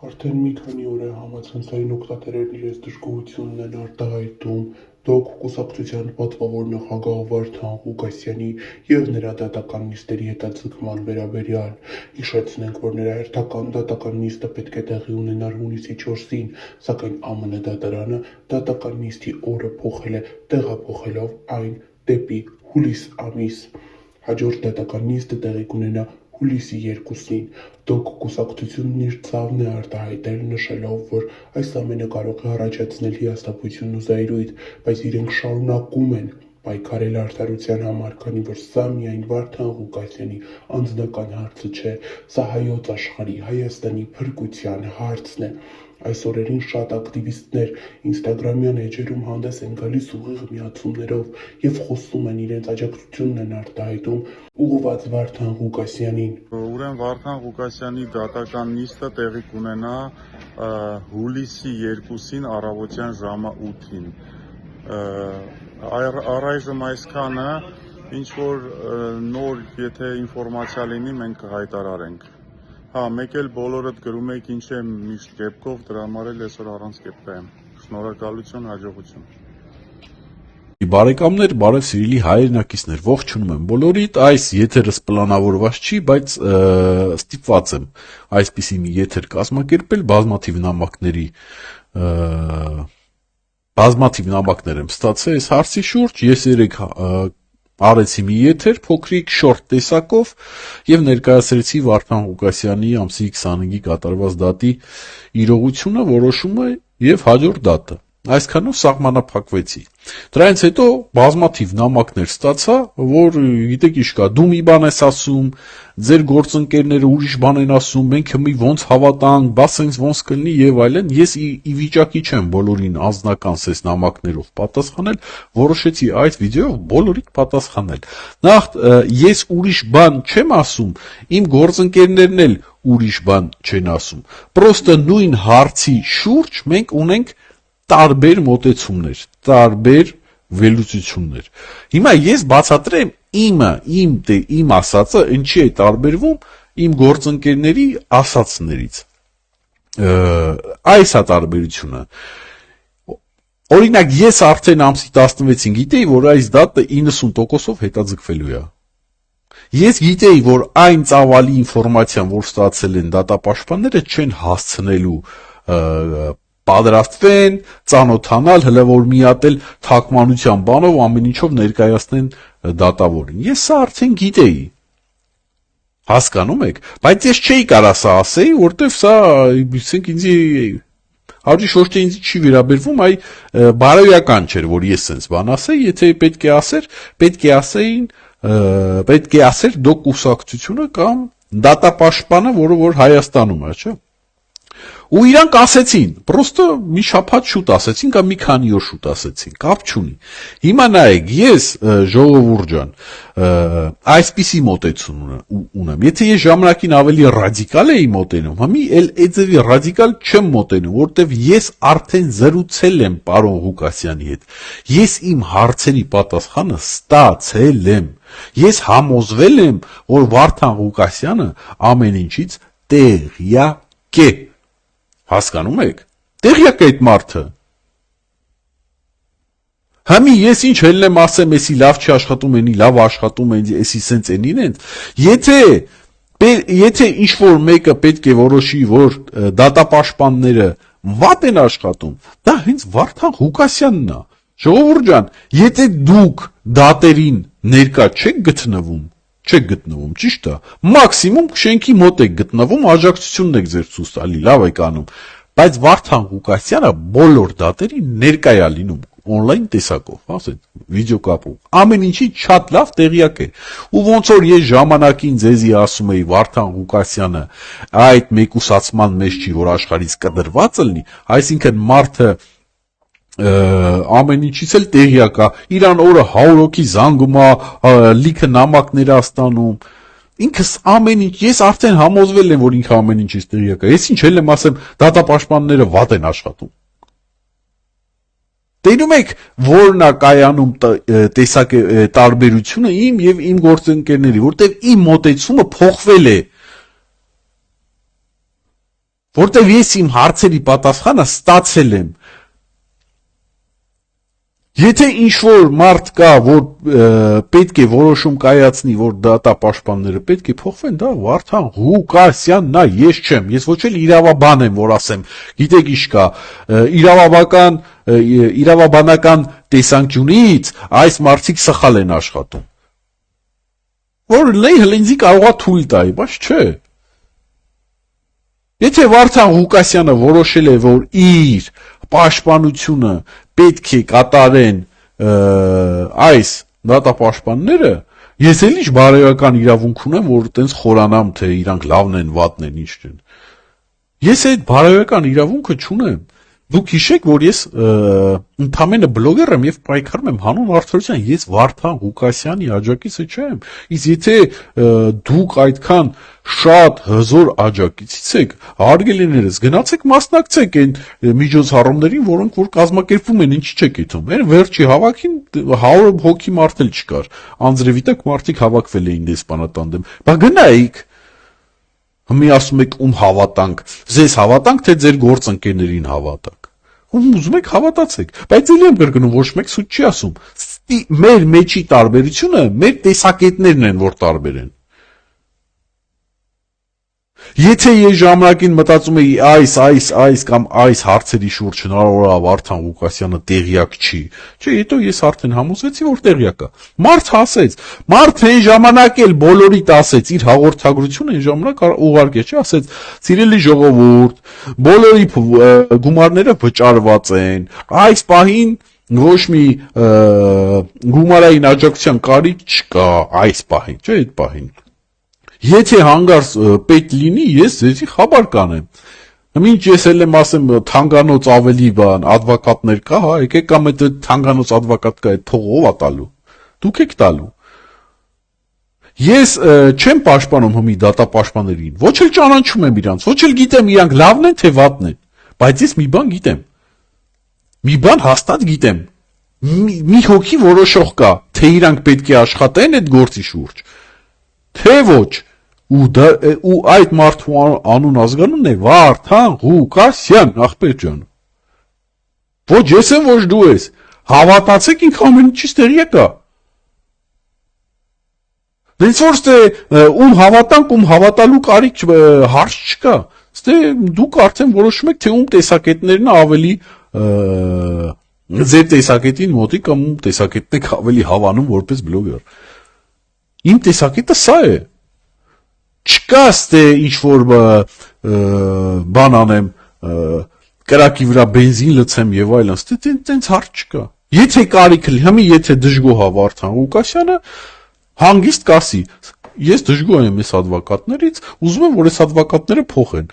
Արդեն մի քանի օր է համացանցային օգտատերերն իրենց դժգոհությունն են արտահայտում ԴՕԿ կուսակցության պատվավոր նախագահ Վարդան Ղուկասյանի և նրա դատական նիստերի հետաձգման վերաբերյալ։ Հիշեցնենք, որ նրա հերթական դատական նիստը պետք է տեղի ունենար հունիսի 4-ին, սակայն ԱՄՆ դատարանը դատական նիստի օրը փոխել է, տեղափոխելով այն դեպի հուլիս ամիս։ Հաջորդ դատական նիստը տեղի կունենա հուլիսի 2-ին։ ԴՕԿ կուսակցությունն իր ցավն է արտահայտել, նշելով, որ այս ամենը կարող է առաջացնել հիասթափություն ու զայրույթ, բայց իրենք շարունակում են պայքարել արդարության համար, քանի որ սա միայն Վարդան Ղուկասյանի անձնական հարցը չէ, սա հայոց աշխարհի, Հայաստանի փրկության հարցն է։ Այս օրերին շատ ակտիվիստներ ինստագրամյան էջերում հանդես են գալիս ուղիղ միացումներով և խոսում են, իրենց աջակցությունն են արտահայտում ուղղված Վարդան Ղուկասյանին։ Ուրեմն Վարդան Ղուկասյանի դատական նիստը տեղի կունենա հուլիսի 2-ին առավոտյան ժամը 8-ին։ Առայժմ այսքանը, ինչ որ նոր եթե ինֆորմացիա լինի, մենք կհայտարարենք։ Մեկ էլ բոլորդ գրում եք ինչ է միշտ կեպքով, դրա համար էլ այսօր առանց կեպքա եմ։ Շնորհակալություն, հաջողություն։ Բարեկամներ, բարև սիրելի հայրենակիցներ, ողջունում եմ բոլորիդ, այս եթերս պլանավորված չի, բայց ստիպված եմ այսպիսի մի եթեր կազմակերպել, բազմաթիվ նամակներ եմ ստացել այս հարցի շուրջ, ես երեք արեցի մի եթեր փոքրիկ շորտ տեսակով եւ ներկայացրեցի Վարդան Ղուկասյանի ամսի 25-ի կատարված դատի իրողությունը, որոշումը եւ հաջորդ դատը։ Այսքանով սահմանափակվեցի։ Դրանից հետո բազմաթիվ նամակներ ստացա, որ գիտեք ինչ կա, դու մի բան ես ասում, ձեր գործընկերները ուրիշ բան են ասում, մենք հիմի ոնց հավատանք, բա սենց ոնց կլինի եւ այլն։ Ես ի վիճակի չեմ բոլորին անձնական սես նամակներով պատասխանել, որոշեցի այդ վիդեոյով բոլորիդ պատասխանել։ Նախ ես ուրիշ բան չեմ ասում, իմ գործընկերներն էլ ուրիշ բան չեն ասում։ Պրոստը նույն հարցի շուրջ մենք ունենք տարբեր մոտեցումներ, տարբեր վերլուծություններ։ Հիմա ես բացատրեմ իմ ասածը ինչի է տարբերվում իմ գործընկերների ասածներից։ Այս է տարբերությունը։ Օրինակ ես արդեն ամսի 16-ին գիտեի, որ այս դատը 90%-ով հետաձգվելու է։ Ես գիտեի, որ այն ծավալի ինֆորմացիան, որ ստացել են դատապաշտպանները, չեն հասցնելու պատրաստվեն, ծանոթանալ, հələ որ մի հատ էլ թարգմանության բանով ամեն ինչով ներկայացնեն դատավորին։ Ես սա արդեն գիտեի։ Հասկանում եք, բայց ես չէի կարող սա ասեի, որտեվ սա ասենք ինձ Հարուժի շորտը ինձ չի վերաբերվում, այ բարոյական չէր, որ ես սենց բան ասեի, եթե պետք է ասեր ԴՕԿ կուսակցությունը կամ դատապաշտպանը, որ Հայաստանում է, չէ՞։ Ու իրանք ասեցին, պրոստը մի շաբաթ շուտ ասեցին կամ մի քանի օր շուտ ասեցին, կապ չունի։ Հիմա նայեք, ես ժողովուրդ ջան, այսպիսի մոտեցում ունեմ։ Եթե ես ժամանակին ավելի ռադիկալ էի մոտենում, հիմա էլ այդևի ռադիկալ չեմ մոտենում, որտեվ ես արդեն զրուցել եմ պարոն Ղուկասյանի հետ։ Ես իմ հարցերի պատասխանը ստացել եմ։ Ես համոզվել եմ, որ Վարդան Ղուկասյանը ամեն ինչից տեղյակ է։ Հասկանում եք։ Տեղյակ է այդ մարդը։ Համի ես ինչ ելնեմ ասեմ, էսի լավ չի աշխատում, էնի լավ աշխատում, էսի սենց էնին են։ Եթե ինչ-որ մեկը պետք է որոշի, որ դատապաշտպանները վատ են աշխատում, դա հենց Վարդան Ղուկասյանն է։ Ժողովուրդ ջան, եթե դուք դատերին ներկա չեք գտնվում, ճիշտ է, մաքսիմում շենքի մոտ եք գտնվում, աջակցությունն եք ձեր ցույց տալի, լավ եք անում, բայց Վարդան Ղուկասյանը բոլոր դատերին ներկա է լինում on-line տեսակով, ասեն, վիդեոկապով, ամեն ինչի շատ լավ տեղյակ է։ Ու ոնց որ ես ժամանակին ձեզի ասում էի Վարդան Ղուկասյանը այդ մեկուսացման մեջ չի, որ աշխարհից կդրված լինի, այսինքն մարդը ամեն ինչից էլ տեղյակ է, իրան օրը 100 հոգի զանգում է, լիքը նամակներ է ստանում, ինքս ամեն ինչ, ես արդեն համոզվել եմ, որ ինքը ամեն ինչից տեղյակ է, ես ինչ էլ եմ ասեմ, դատապաշտպանները վատ են աշխատում։ Տենում եք, որն է կայանում տարբերությունը իմ եւ իմ գործընկերների, որտեղ իմ մոտեցումը փոխվել է։ որտեվ ես իմ հարցերի պատասխանը ստացել եմ։ Եթե ինչ-որ մարդ կա, որ պետք է որոշում կայացնի, որ դատապաշտպանները պետք է փոխվեն, դա Վարդան Ղուկասյանն է, ես չեմ, ես ոչ էլ իրավաբան եմ, որ ասեմ, գիտեք ինչ կա, իրավաբանական տեսանկյունից այս մարդիկ սխալ են աշխատում։ Որ հենց կարողա թույլ տայի, բայց չէ։ Եթե Վարդան Ղուկասյանը որոշել է, որ իր պաշտպանությունը պետք է կատարեն այս դատապաշտպանները, ես էլ ինչ բարոյական իրավունք ունեմ, որ տենց խորանամ, թե իրանք լավն են, վատն են, ինչ են։ Ես այդ բարոյական իրավունքը չունեմ։ Դուք հիշեք, որ ես ընդամենը բլոգեր եմ եւ պայքարում եմ հանուն արդարության, ես Վարդան Ղուկասյանի աջակիցը չեմ։ Իսկ եթե դուք այդքան շատ հզոր աջակիցից եք, հարգելիներս, գնացեք մասնակցեք այն միջոցառումներին, որոնք որ կազմակերպվում են, ինչի՞ չեք իթում։ Այն վերջի հավաքին 100 հոգի մարդ էլ չկար։ Անձրևի տակ մարդիկ հավաքվել էին դեսպանատան դեմ։ Բա գնայիք։ Հիմա ասում եք ում հավատանք, ձեզ հավատանք, թե ձեր գործընկերներին հավատանք։ Ում ուզում եք հավատացեք, բայց ելի եմ կրկնում, ոչ մեկ սուտ չի ասում։ Մեր մեջի տարբերությունը մեր տեսակետներն են, որ տարբեր են։ Եթե ես ժամանակին մտածում էի այս կամ այս հարցերի շուրջ հնարավոր է Վարդան Ղուկասյանը տեղյակ չի, չէ, հետո ես արդեն համոզվեցի, որ տեղյակ է։ Մարդ ասեց, մարդ այն ժամանակ էլ բոլորիդ ասեց, իր հաղորդագրությունը այն ժամանակ ուղարկեց, չէ, ասեց, «Սիրելի ժողովուրդ, բոլորի գումարները վճարված են, այս պահին ոչ մի գումարային աջակցության կարիք չկա, այս պահին, չէ, այդ պահին։ Եթե հանգարց պետք լինի, ես ձեզի խաբար կանեմ։ Ինչ ես էլ եմ ասեմ, թանգանոց ավելի բան, advokatներ կա, հա, եկեք կամ այդ թանգանոց advocat կա, այդ փողը ով է տալու։ Դուք եք տալու։ Ես չեմ պաշտպանում հիմի դատապաշտպաններին, ոչ էլ ճանաչում եմ իրանց, ոչ էլ գիտեմ իրանք լավն են թե վատն են, բայց ես մի բան գիտեմ։ Մի բան հաստատ գիտեմ։ Մի հոգի որոշող կա, թե իրանք պետք է աշխատեն այդ գործի շուրջ, թե ոչ։ Ու այդ մարդու անուն ազգանունն է Վարդան Ղուկասյան, ախպեր ջան։ Ոչ ես եմ, ոչ դու ես։ Հավատացեք, ինքը ամեն ինչից տեղյակ է։ Դենց որ ում հավատանք, ում հավատալու կարիք հարց չկա։ Ստե դուք արդեն որոշում եք, թե ում տեսակետներն ավելի ձեր տեսակետին մոտիկ կամ ում տեսակետն եք ավելի հավանում որպես բլոգեր։ Իմ տեսակետը սա է։ Չկա ստե ինչ-որ բան անեմ, կրակի վրա բենզին լցեմ եւ այլն, ստե տենց հարց չկա։ Եթե կարիքը հիմի եթե դժգոհ է Վարդան Ղուկասյանը, հանգիստ կասի, ես դժգոհ եմ այս advokatներից, ուզում եմ, որ այս advokatները փոխեն։